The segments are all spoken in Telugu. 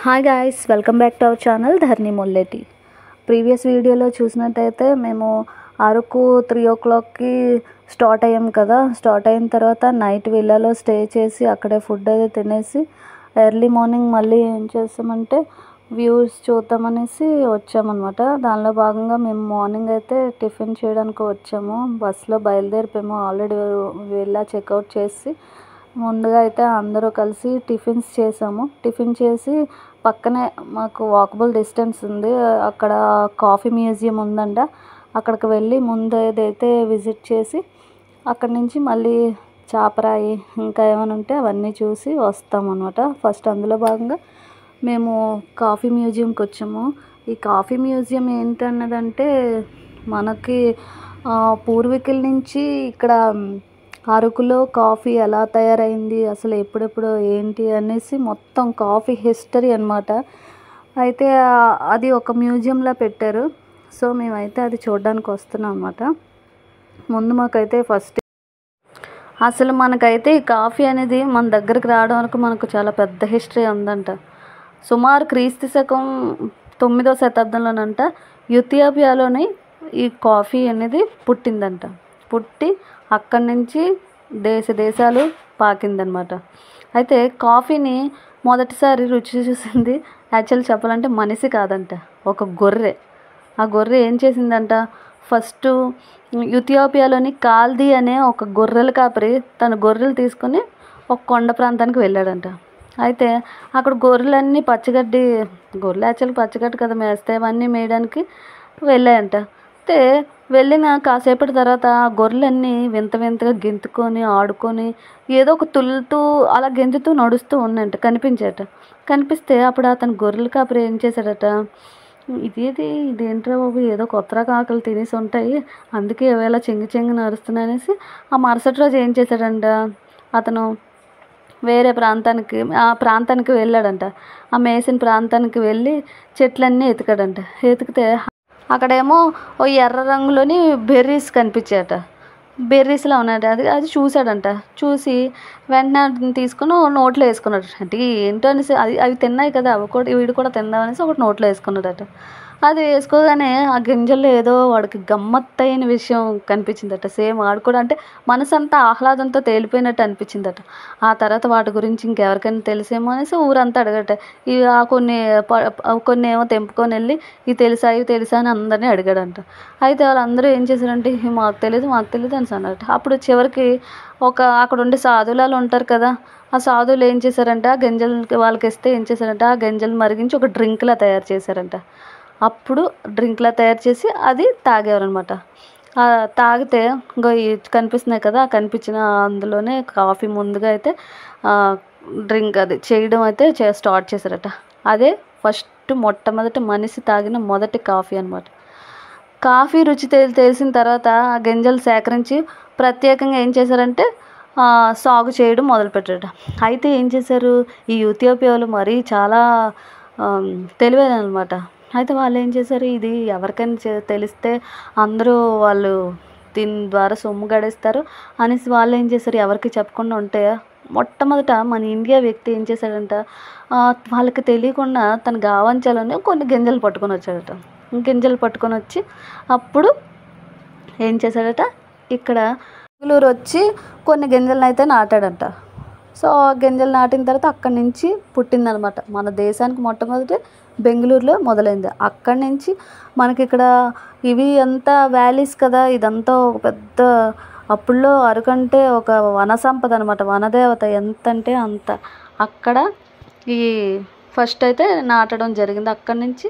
Hi guys, welcome back to our channel Dharni Molleti. Previous వీడియోలో చూసినట్టయితే మేము అరకు 3 o'clockకి స్టార్ట్ అయ్యాం కదా. స్టార్ట్ అయిన తర్వాత నైట్ విల్లాలో స్టే చేసి అక్కడే ఫుడ్ అది తినేసి ఎర్లీ మార్నింగ్ మళ్ళీ ఏం చేస్తామంటే వ్యూస్ చూద్దామనేసి వచ్చామన్నమాట. దానిలో భాగంగా మేము మార్నింగ్ అయితే టిఫిన్ చేయడానికి వచ్చాము. బస్సులో బయలుదేరిపోయాము. ఆల్రెడీ విల్లా చెక్అవుట్ చేసి ముందుగా అయితే అందరూ కలిసి టిఫిన్స్ చేసాము. టిఫిన్ చేసి పక్కనే మాకు వాకబుల్ డిస్టెన్స్ ఉంది, అక్కడ కాఫీ మ్యూజియం ఉందంట. అక్కడికి వెళ్ళి ముందు ఏదైతే విజిట్ చేసి అక్కడి నుంచి మళ్ళీ చాపరాయి ఇంకా ఏమైనా ఉంటే అవన్నీ చూసి వస్తామన్నమాట. ఫస్ట్ అందులో భాగంగా మేము కాఫీ మ్యూజియంకి వచ్చాము. ఈ కాఫీ మ్యూజియం ఏంటన్నదంటే మనకి పూర్వీకుల నుంచి ఇక్కడ అరకులో కాఫీ ఎలా తయారైంది, అసలు ఎప్పుడెప్పుడు ఏంటి అనేసి మొత్తం కాఫీ హిస్టరీ అన్నమాట. అయితే అది ఒక మ్యూజియంలా పెట్టారు. సో మేమైతే అది చూడడానికి వస్తున్నాం అన్నమాట. ముందు మాకైతే ఫస్ట్ అసలు మనకైతే ఈ కాఫీ అనేది మన దగ్గరికి రావడం వరకు మనకు చాలా పెద్ద హిస్టరీ ఉందంట. సుమారు క్రీస్తు శకం 9వ శతాబ్దంలోనంట ఇథియోపియాలోని ఈ కాఫీ అనేది పుట్టిందంట. పుట్టి అక్కడి నుంచి దేశాలు పాకిందనమాట. అయితే కాఫీని మొదటిసారి రుచి చూసింది యాక్చువల్ చెప్పాలంటే మనిషి కాదంట, ఒక గొర్రె. ఆ గొర్రె ఏం చేసిందంట, ఫస్ట్ ఇథియోపియాలోని కాల్దీ అనే ఒక గొర్రెల కాపరి తన గొర్రెలు తీసుకొని ఒక కొండ ప్రాంతానికి వెళ్ళాడంట. అయితే అక్కడ గొర్రెలన్నీ గొర్రెలు యాక్చువల్ పచ్చగడ్డి కదా మేస్తే, అవన్నీ మేయడానికి వెళ్ళాయంట. అయితే వెళ్ళిన కాసేపటి తర్వాత ఆ గొర్రెలన్నీ వింత వింతగా గెంతుకొని ఆడుకొని ఏదో ఒక తుల్లుతూ అలా గెంతుతూ నడుస్తూ ఉన్నాయంట, కనిపిస్తే అప్పుడు అతను గొర్రెల కాపరి ఏం చేశాడట, ఇదేంట్రా బాబు, ఏదో కొత్త రకం ఆకలి తినేసి ఉంటాయి, అందుకే ఏవేళ చెంగి నడుస్తున్నాయి అనేసి ఆ మరుసటి రోజు ఏం చేశాడంట, అతను వేరే ప్రాంతానికి వెళ్ళాడంట. ఆ మేసిన ప్రాంతానికి వెళ్ళి చెట్లన్నీ ఎతికాడంట. ఎతికితే అక్కడేమో ఓ ఎర్ర రంగులోని బెర్రీస్ కనిపించాయట. బెర్రీస్లో ఉన్నాయట. అది చూశాడంట. చూసి వెంటనే వాటిని తీసుకొని నోట్లో వేసుకున్నాడు. అంటే ఏంటో అనేసి అవి తిన్నాయి కదా, వీడు కూడా తిందామనేసి ఒకటి నోట్లో వేసుకున్నాడట. అది వేసుకోగానే ఆ గింజల్లో ఏదో వాడికి గమ్మత్తైన విషయం కనిపించిందట. సేమ్ వాడు కూడా అంటే మనసు అంతా ఆహ్లాదంతో తేలిపోయినట్టు అనిపించిందట. ఆ తర్వాత వాటి గురించి ఇంకెవరికైనా తెలిసేమో అనేసి ఊరంతా అడగట. ఇవి కొన్ని ఏమో తెంపుకొని వెళ్ళి ఇవి తెలుసా అని అందరినీ అడిగాడంట. అయితే వాళ్ళందరూ ఏం చేశారంటే మాకు తెలియదు అని అన్నారట. అప్పుడు చివరికి అక్కడ ఉండే సాధువులు ఉంటారు కదా, ఆ సాధువులు ఏం చేశారంటే ఆ గింజలకి వాళ్ళకి ఇస్తే ఏం చేశారంటే ఆ గింజలు మరిగించి ఒక డ్రింక్లా తయారు చేశారంట. అప్పుడు డ్రింక్లా తయారు చేసి అది తాగేవారనమాట. తాగితే కనిపిస్తున్నాయి కదా, కనిపించిన అందులోనే కాఫీ ముందుగా అయితే డ్రింక్ అది చేయడం అయితే స్టార్ట్ చేశారట. అదే మొట్టమొదటి మనిషి తాగిన మొదటి కాఫీ అనమాట. కాఫీ రుచి తెలిసిన తర్వాత ఆ గింజలు సేకరించి ప్రత్యేకంగా ఏం చేశారంటే సాగు చేయడం మొదలుపెట్టారట. అయితే ఏం చేశారు, ఈ ఇథియోపియాలో మరీ చాలా తెలివైన అనమాట. అయితే వాళ్ళు ఏం చేశారు, ఇది ఎవరికైనా తెలిస్తే అందరూ వాళ్ళు దీని ద్వారా సొమ్ము గడేస్తారు అనేసి వాళ్ళు ఏం చేశారు, ఎవరికి చెప్పకుండా ఉంటే మొట్టమొదట మన ఇండియా వ్యక్తి ఏం చేశాడంట, వాళ్ళకి తెలియకుండా తన గావంచాలని కొన్ని గింజలు పట్టుకొని వచ్చాడట. గింజలు పట్టుకొని వచ్చి అప్పుడు ఏం చేశాడట, ఇక్కడ బెంగళూరు వచ్చి కొన్ని గింజలను అయితే నాటాడంట. సో గింజలు నాటిన తర్వాత అక్కడి నుంచి పుట్టిందనమాట. మన దేశానికి మొట్టమొదటి బెంగళూరులో మొదలైంది. అక్కడి నుంచి మనకి ఇక్కడ ఇవి అంతా వ్యాలీస్ కదా, ఇదంతా ఒక పెద్ద అప్పుల్లో అరకంటే ఒక వన సంపద అనమాట, వనదేవత ఎంత అంటే అంత. అక్కడ ఈ ఫస్ట్ అయితే నాటడం జరిగింది. అక్కడి నుంచి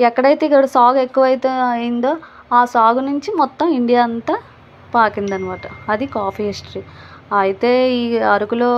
ఎక్కడైతే ఇక్కడ సాగు ఎక్కువైతే అయిందో ఆ సాగు నుంచి మొత్తం ఇండియా అంతా పాకిందనమాట. అది కాఫీ హిస్టరీ. అయితే ఈ అరకులో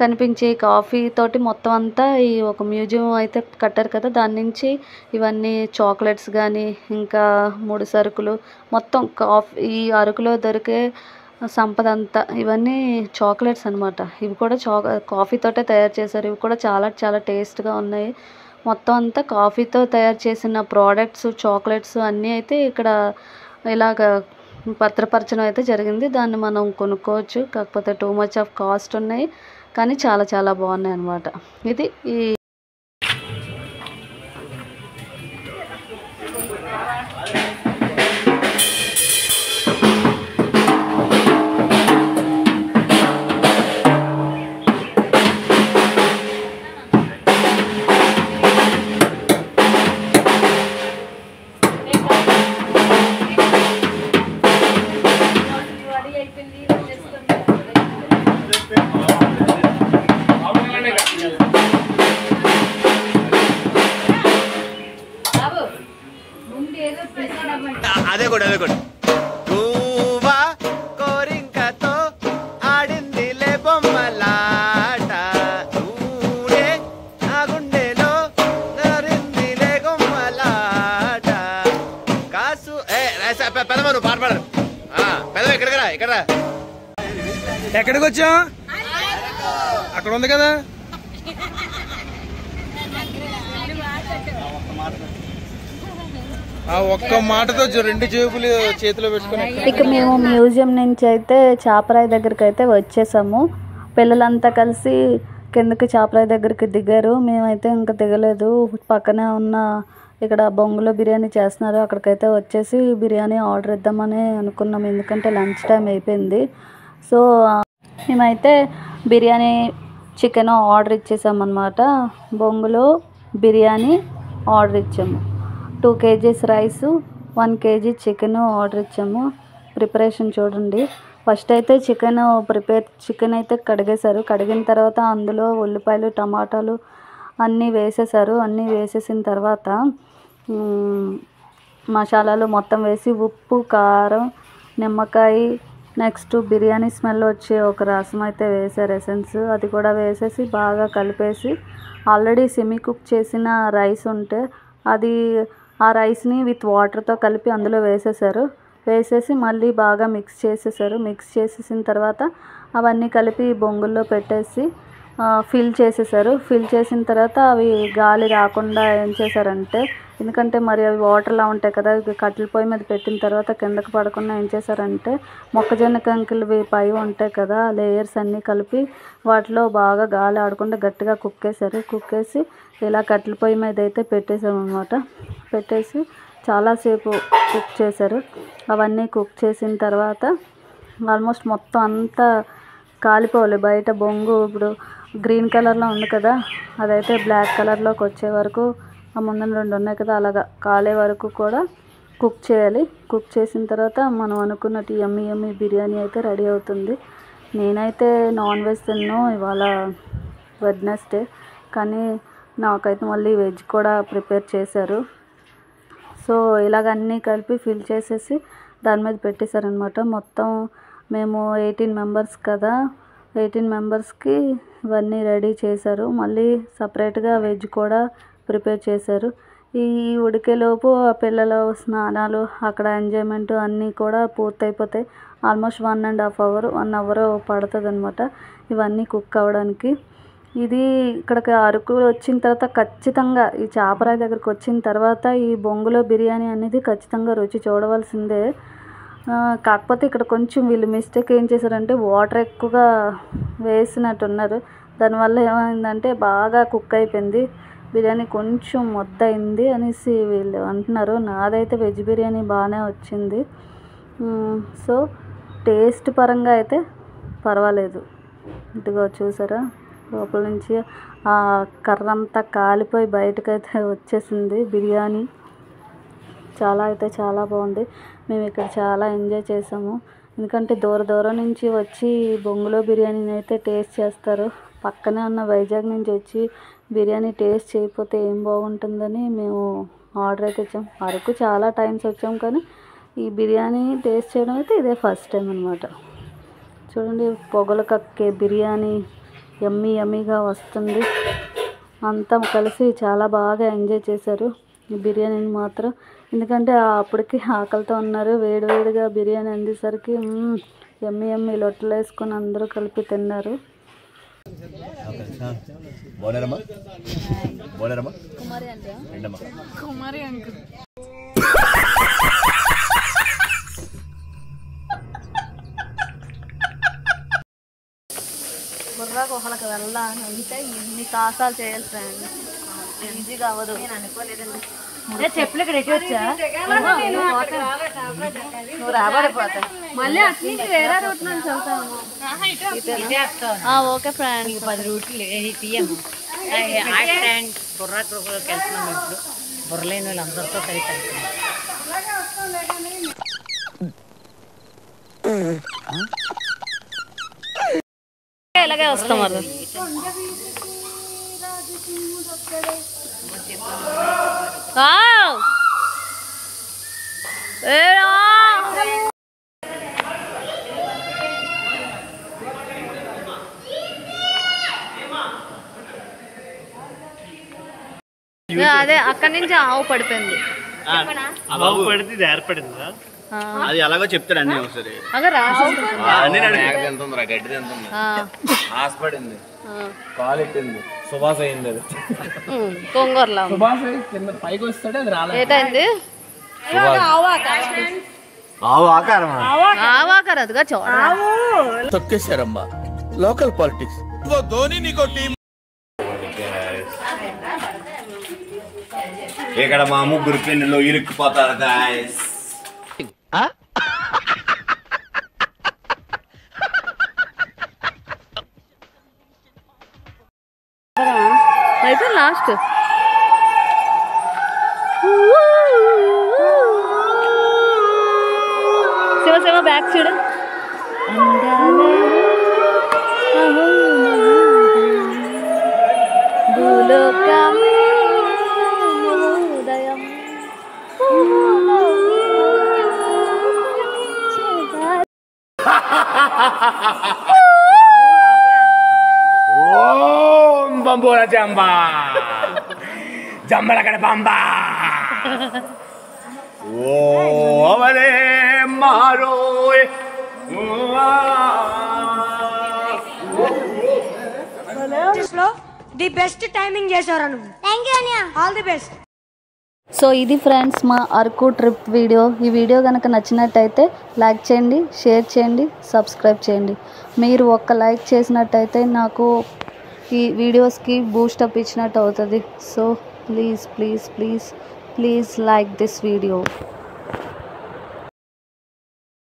కనిపించే కాఫీ తోటి మొత్తం అంతా ఈ ఒక మ్యూజియం అయితే కట్టారు కదా, దాని నుంచి ఇవన్నీ చాక్లెట్స్ కానీ ఇంకా ముడి సరుకులు మొత్తం ఈ అరకులో దొరికే సంపద అంతా ఇవన్నీ చాక్లెట్స్ అనమాట. ఇవి కూడా కాఫీతోటే తయారు చేశారు. ఇవి కూడా చాలా చాలా టేస్ట్గా ఉన్నాయి. మొత్తం అంతా కాఫీతో తయారు చేసిన ప్రోడక్ట్స్, చాక్లెట్స్ అన్నీ అయితే ఇక్కడ ఇలాగ భద్రపరచడం అయితే జరిగింది. దాన్ని మనం కొనుక్కోవచ్చు, కాకపోతే టూ మచ్ ఆఫ్ కాస్ట్ ఉన్నాయి, కానీ చాలా చాలా బాగున్నాయి అన్నమాట. ఇది ఈ వెరీ గుడ్. గువ్వా కోరింకతో ఆడిందిలే బొమ్మలాట, ఊడే నా గుండెలో నరిందిలే గుమ్మలాట. కాసు పెదవ నువ్వు పాట పాడరు. పెదవ ఎక్కడికి రా, ఇక్కడ రా. ఎక్కడికి వచ్చా? అక్కడ ఉంది కదా. ఆ ఒక్క మాటతో రెండు జేబులు చేతిలో పెట్టుకుని ఇక మేము మ్యూజియం నుంచి అయితే చాపరాయి దగ్గరికి అయితే వచ్చేసాము. పిల్లలంతా కలిసి కిందకి చాపరాయి దగ్గరికి దిగారు. మేమైతే ఇంకా దిగలేదు. పక్కనే ఉన్న ఇక్కడ బొంగులో బిర్యానీ చేస్తున్నారు, అక్కడికైతే వచ్చేసి బిర్యానీ ఆర్డర్ ఇద్దామని అనుకున్నాం, ఎందుకంటే లంచ్ టైం అయిపోయింది. సో మేమైతే బిర్యానీ చికెన్ ఆర్డర్ ఇచ్చేసామన్నమాట. బొంగులో బిర్యానీ ఆర్డర్ ఇచ్చాము. 2 kgs rice, 1 kg chicken order ఇచ్చాము. ప్రిపరేషన్ చూడండి. ఫస్ట్ అయితే చికెన్ అయితే కడిగేశారు. కడిగిన తర్వాత అందులో ఉల్లిపాయలు, టమాటాలు అన్నీ వేసేసారు. అన్నీ వేసేసిన తర్వాత మసాలాలు మొత్తం వేసి ఉప్పు, కారం, నిమ్మకాయ, నెక్స్ట్ బిర్యానీ స్మెల్ వచ్చే ఒక రసం అయితే వేసారు, ఎసెన్స్. అది కూడా వేసేసి బాగా కలిపేసి ఆల్రెడీ సెమీ కుక్ చేసిన రైస్ ఉంటే అది ఆ రైస్ని విత్ వాటర్తో కలిపి అందులో వేసేసారు. వేసేసి మళ్ళీ బాగా మిక్స్ చేసేసారు. మిక్స్ చేసేసిన తర్వాత అవన్నీ కలిపి బొంగుల్లో పెట్టేసి ఫిల్ చేసేసారు. ఫిల్ చేసిన తర్వాత అవి గాలి రాకుండా ఏం చేశారంటే, ఎందుకంటే మరి అవి వాటర్లా ఉంటాయి కదా, కట్టెల పొయ్యి మీద పెట్టిన తర్వాత కిందకి పడకుండా ఏం చేశారంటే మొక్కజొన్న కంకులు పై ఉంటాయి కదా, లేయర్స్ అన్నీ కలిపి వాటిలో బాగా గాలి ఆడకుండా గట్టిగా కుక్కేశారు. కుక్కేసి ఇలా కట్టెల పొయ్యి మీద అయితే పెట్టేసామన్నమాట. పెట్టేసి చాలాసేపు కుక్ చేశారు. అవన్నీ కుక్ చేసిన తర్వాత ఆల్మోస్ట్ మొత్తం అంతా కాలిపోవాలి. బయట బొంగు ఇప్పుడు గ్రీన్ కలర్లో ఉంది కదా, అదైతే బ్లాక్ కలర్లోకి వచ్చే వరకు, ఆ ముందున 2 ఉన్నాయి కదా, అలాగా కాలే వరకు కూడా కుక్ చేయాలి. కుక్ చేసిన తర్వాత మనం అనుకున్నట్టు యమ్మీ బిర్యానీ అయితే రెడీ అవుతుంది. నేనైతే నాన్ వెజ్ తిన్నాను, ఇవాళ వెడ్నెస్డే, కానీ నాకైతే మళ్ళీ వెజ్ కూడా ప్రిపేర్ చేశారు. సో ఇలాగ అన్నీ కలిపి ఫిల్ చేసేసి దాని మీద పెట్టేశారనమాట. మొత్తం మేము 18 మెంబర్స్ కదా, 18 మెంబర్స్కి ఇవన్నీ రెడీ చేశారు. మళ్ళీ సపరేట్గా వెజ్ కూడా ప్రిపేర్ చేశారు. ఈ ఉడికేలోపు ఆ పిల్లల స్నానాలు, అక్కడ ఎంజాయ్మెంట్ అన్నీ కూడా పూర్తయిపోతాయి. ఆల్మోస్ట్ 1.5 అవర్ పడుతుంది అనమాట ఇవన్నీ కుక్ అవ్వడానికి. ఇది ఇక్కడికి అరకు వచ్చిన తర్వాత ఖచ్చితంగా, ఈ చాపరాయి దగ్గరికి వచ్చిన తర్వాత ఈ బొంగులో బిర్యానీ అనేది ఖచ్చితంగా రుచి చూడవలసిందే. కాకపోతే ఇక్కడ కొంచెం వీళ్ళు మిస్టేక్ ఏం చేశారంటే వాటర్ ఎక్కువగా వేసినట్టున్నారు. దానివల్ల ఏమైందంటే బాగా కుక్ అయిపోయింది బిర్యానీ, కొంచెం మొద్దయింది అనేసి వీళ్ళు అంటున్నారు. నాదైతే వెజ్ బిర్యానీ బాగానే వచ్చింది. సో టేస్ట్ పరంగా అయితే పర్వాలేదు. ఇదిగో చూసారా, లోపల నుంచి ఆ కర్ర అంతా కాలిపోయి బయటకైతే వచ్చేసింది బిర్యానీ. చాలా బాగుంది. మేము ఇక్కడ చాలా ఎంజాయ్ చేసాము. ఎందుకంటే దూరం నుంచి వచ్చి బొంగులో బిర్యానీని అయితే టేస్ట్ చేస్తారు. పక్కనే ఉన్న వైజాగ్ నుంచి వచ్చి బిర్యానీ టేస్ట్ చేయకపోతే ఏం బాగుంటుందని మేము ఆర్డర్ అయితే ఇచ్చాం. అరకు చాలా టైమ్స్ వచ్చాం, కానీ ఈ బిర్యానీ టేస్ట్ చేయడం అయితే ఇదే ఫస్ట్ టైం అనమాట. చూడండి, పొగలు కక్కే బిర్యానీ యమ్మీగా వస్తుంది. అంతా కలిసి చాలా బాగా ఎంజాయ్ చేశారు ఈ బిర్యానీని మాత్రం. ఎందుకంటే అప్పటికి ఆకలితో ఉన్నారు. వేడిగా బిర్యానీ అందేసరికి యమ్మీ లొట్టలు వేసుకొని అందరూ కలిపి తిన్నారు. బుర్రా గుహలకు వెళ్ళాలని అంటే ఇన్ని సాహసాలు చేయాలి ఫ్రెండ్, ఈజీగా అవ్వదు. నేను అనుకోలేదండి. చెప్పులు ఇక్కడ ఎట్టి వచ్చా, నువ్వు రాబడిపోతా మళ్ళీ అట్లా వేరే రూట్ నుంచి వెళ్తాము. Okay friend, 10 రూట్లు తీయము. బుర్రా గుహలోకి వెళ్తున్నాము. ఇప్పుడు బుర్రలేని వాళ్ళందరితో కలిసి ఇలాగే వస్తాం. అది అదే అక్కడి నుంచి ఆవు పడిపోయింది. అది అలాగో చెప్తాడు అన్నీ ఒకసారి. అదే రాసి గడ్డి తింటుంది, ఆశపడింది, కాలు ఎట్టింది, సుభాష్ అయింది. అది కొంగూరలా సుభాష్ కింద పైకి వస్తాడే అది రాలేదు. ఏటైంది? ఆవాకర్ అదిగా చూడ తొక్కేశారమ్మా లోకల్ పాలిటిక్స్. ధోని నీకో టీం. ఇక్కడ మా ముగ్గురు పెన్నులో ఇరుక్కుపోతారు గాయస్. అయితే లాస్ట్ శివ శివ బ్యాక్ చూడు. ఉదయం ఓం బంబోల జంబా జంబలకడ బంబా ఓ అవలే మారోయ్ ది బెస్ట్ టైమింగ్ చేశారు నువ్వు. థాంక్యూ అన్నయ్య, ఆల్ ది బెస్ట్. సో ఇది ఫ్రెండ్స్ మా అరకు ట్రిప్ వీడియో. ఈ వీడియో కనుక నచ్చినట్టయితే లైక్ చేయండి, షేర్ చేయండి, సబ్స్క్రైబ్ చేయండి. మీరు ఒక్క లైక్ చేసినట్టయితే నాకు ఈ వీడియోస్కి బూస్టప్ ఇచ్చినట్టు అవుతుంది. So please please please please like this video.